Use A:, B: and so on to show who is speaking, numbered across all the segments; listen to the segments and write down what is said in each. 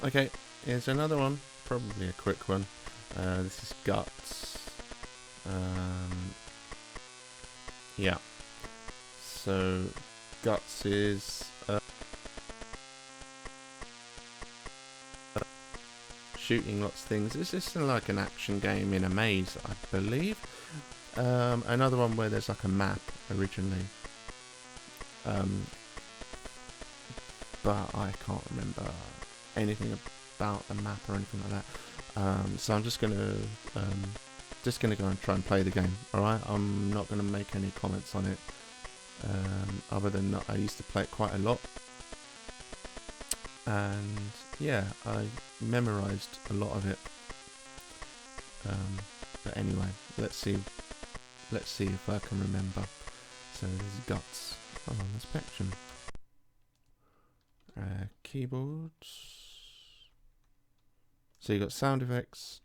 A: Okay, here's another one. Probably a quick one. This is Gutz. Yeah. So, Gutz is shooting lots of things. It's just like an action game in a maze, I believe. Another one where there's like a map originally. But I can't remember anything about the map or anything like that. So I'm just gonna go and try and play the game. All right, I'm not gonna make any comments on it. Other than that, I used to play it quite a lot, and yeah, I memorized a lot of it. But anyway, let's see if I can remember. So there's Gutz on the Spectrum. Keyboards. So you got sound effects,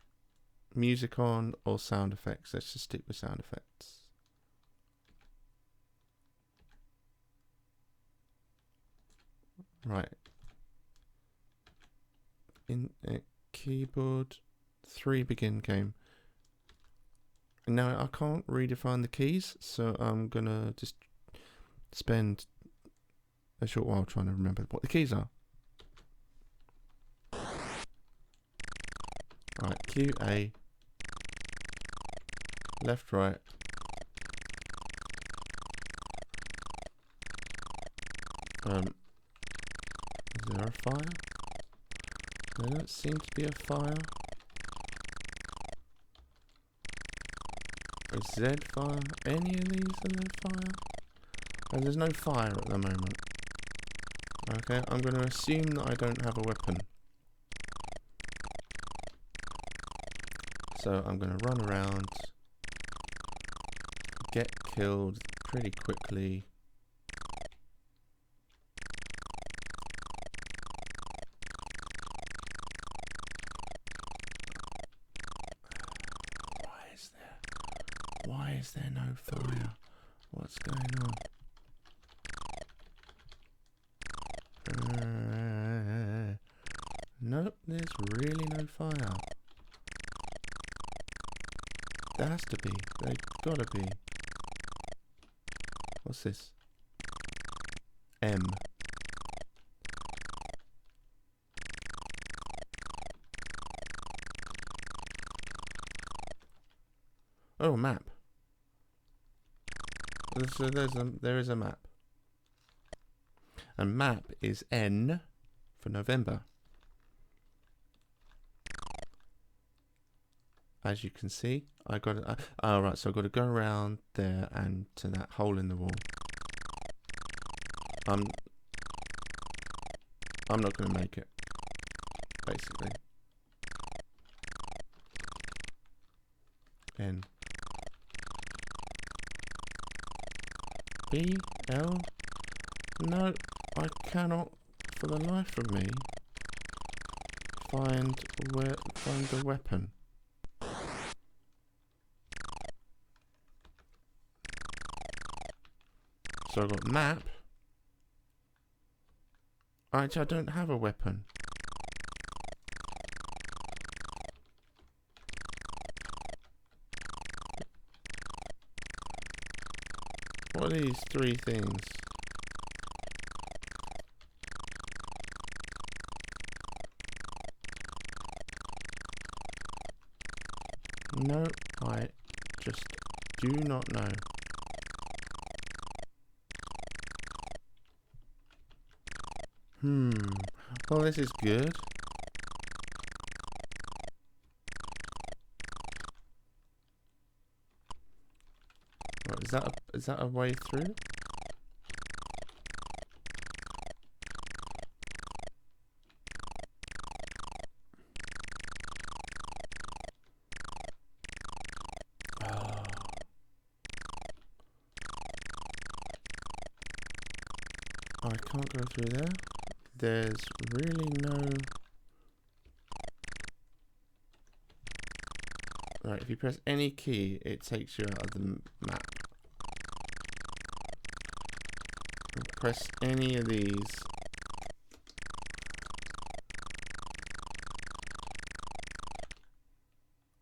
A: music on, or sound effects. Let's just stick with sound effects. Right. In keyboard 3 begin game. Now I can't redefine the keys, so I'm gonna just spend a short while trying to remember what the keys are. Right, Q, A, left, right. Is there a fire? There don't seem to be a fire. Is Z fire? Any of these are there fire? Oh, there's no fire at the moment. Okay, I'm going to assume that I don't have a weapon. So I'm going to run around, get killed pretty quickly. Why is there no fire? What's going on? Nope, there's really no fire. There has to be. There's gotta be. What's this? M. Oh, a map. There is a map. And map is N for November. As you can see, I got it. Right, so I've got to go around there and to that hole in the wall. I'm not going to make it, basically. N. B, L. No, I cannot, for the life of me, find the weapon. So I've got map. Actually, I don't have a weapon. What are these 3 things? No, I just do not know. Well, this is good. Right, is that a way through? I can't go through there. There's really no... Right, if you press any key, it takes you out of the map. Press any of these.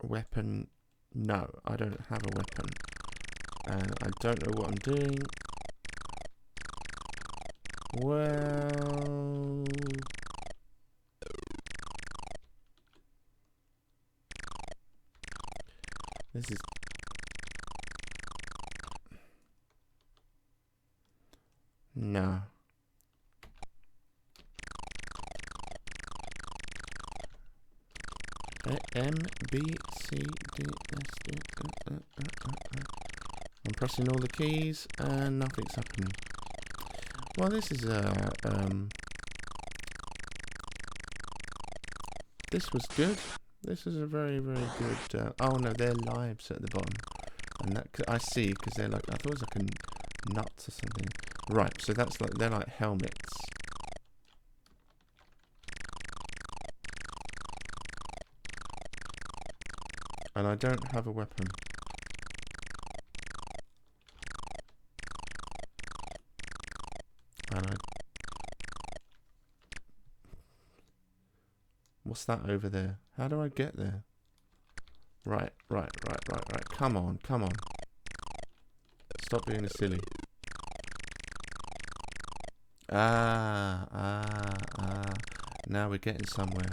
A: weapon. No, I don't have a weapon. And I don't know what I'm doing. Well... This is... No. M, B, C, D, S, D, I'm pressing all the keys and nothing's happening. Well, this is this was good. This is a very, very good... oh no, they're lives at the bottom. And that, I see, because they're like... I thought it was like a nuts or something. Right, so that's like... They're like helmets. And I don't have a weapon. And I... What's that over there? How do I get there? Right. Come on. Stop being a silly. Now we're getting somewhere.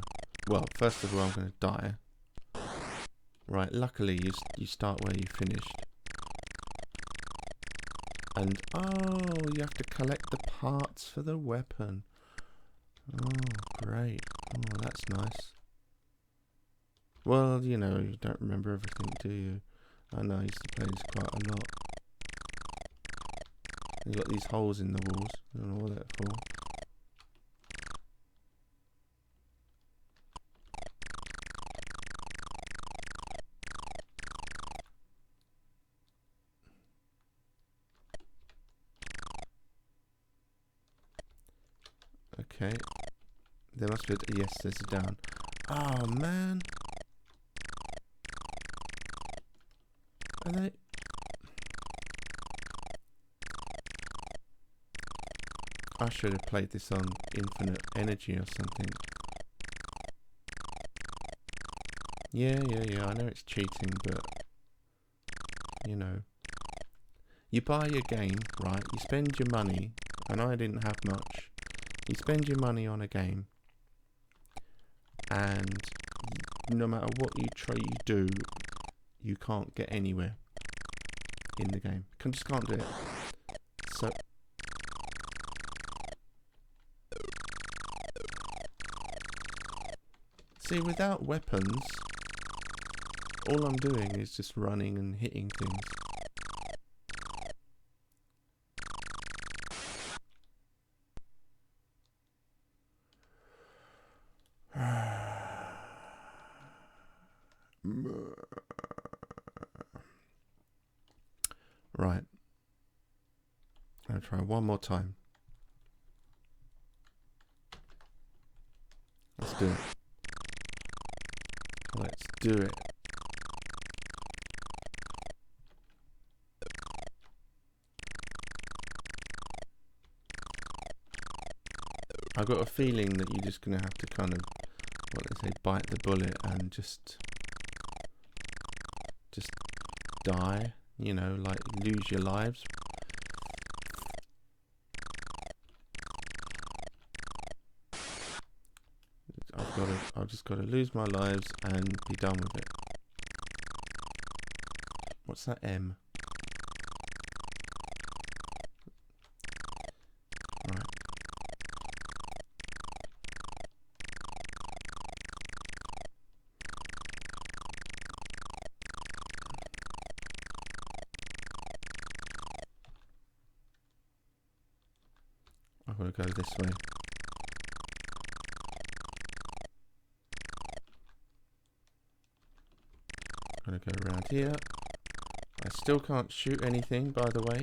A: Well, first of all, I'm going to die. Right, luckily you start where you finished. And, oh, you have to collect the parts for the weapon. Oh, great. Oh, that's nice. Well, you know, you don't remember everything, do you? I know, I used to play this quite a lot. You've got these holes in the walls. I don't know what that's for. Okay. There must be a... Yes, there's a down. Oh, man. Are they... I should have played this on infinite energy or something. Yeah, I know it's cheating, but... You know. You buy your game, right? You spend your money, and I didn't have much. You spend your money on a game, and no matter what you do, you can't get anywhere in the game. Just can't do it. So... See, without weapons, all I'm doing is just running and hitting things. Right. I'll try one more time. Let's do it. Let's do it. I've got a feeling that you're just going to have to kind of, what they say, bite the bullet and just die, you know, like lose your lives. I've just got to lose my lives and be done with it. What's that M? Right. I'm going to go this way. I'm going to go around here. I still can't shoot anything, by the way.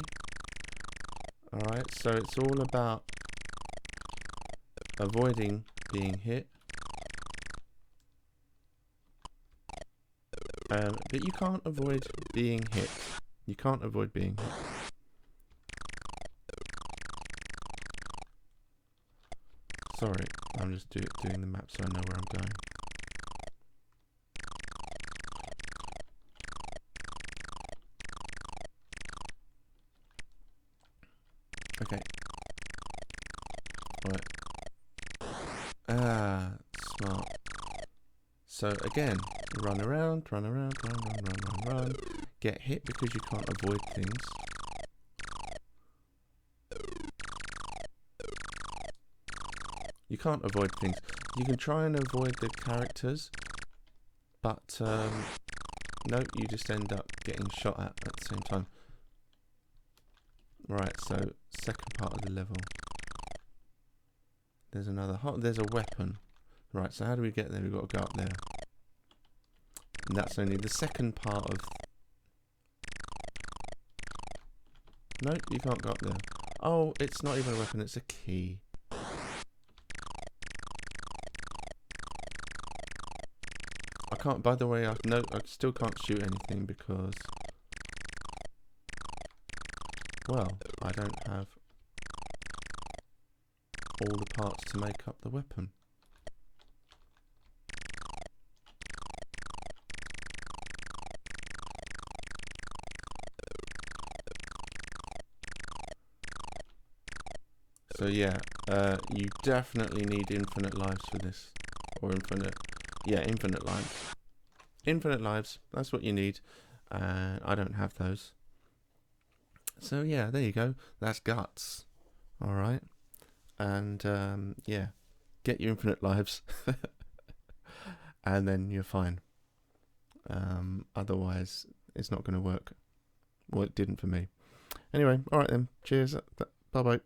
A: Alright, so it's all about avoiding being hit. But you can't avoid being hit. You can't avoid being hit. Sorry, I'm just doing the map so I know where I'm going. Okay. Right. Ah, smart. So again, run around, run around, run. Get hit because you can't avoid things. You can't avoid things. You can try and avoid the characters, but no, you just end up getting shot at the same time. Right, so second part of the level. There's another there's a weapon. Right, so how do we get there? We've got to go up there. And that's only the second part of... No, you can't go up there. Oh, it's not even a weapon, it's a key. I can't, by the way, I still can't shoot anything because... Well, I don't have all the parts to make up the weapon. So yeah, you definitely need infinite lives for this. Or infinite lives. Infinite lives, that's what you need. And I don't have those. So yeah, there you go. That's Gutz. Alright. And yeah, get your infinite lives. And then you're fine. Otherwise, it's not going to work. Well, it didn't for me. Anyway, alright then. Cheers. Bye-bye.